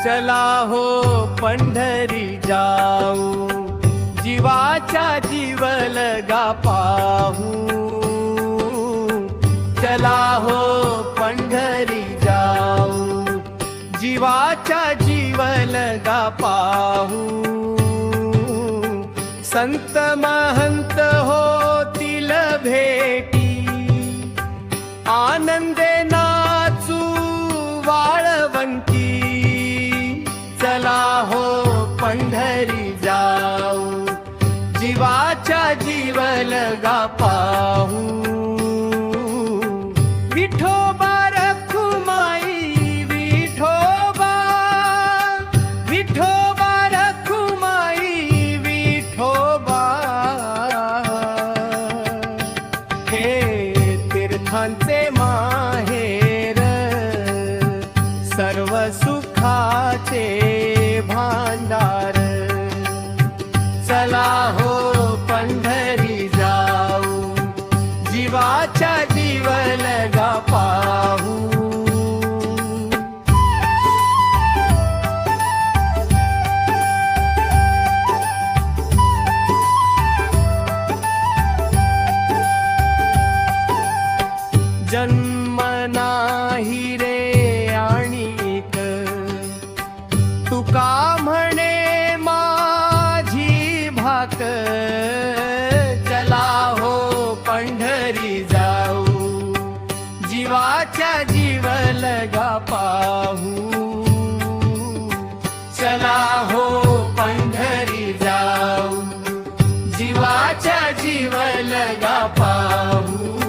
चला हो पंढरी जाऊ, जीवाच्या जीवलगा पाहू. चला हो पंढरी जाऊ, जीवाच्या जीवलगा पाहू. संत महंत होतील भेटी, आनंदे नाचू वाळवंती. चला हो पंढरी जाऊ, जीवाच्या जीवलगा पाहू. विठोबा रखुमाई विठोबा, विठोबा रखुमाई विठोबा. हे तीर्थांचे माहेर, सर्व सुखाचे भांडार. चला हो पंढरी जाऊ, जीवाच्या जीवलगा पाहू. जन्म नाही रे आणिक, तुका म्हणे माझी भाक. चला हो पंढरी जाऊ, जीवाच्या जीवलगा पाहू. चला हो पंढरी जाऊ, जीवाच्या जीवलगा पाहू.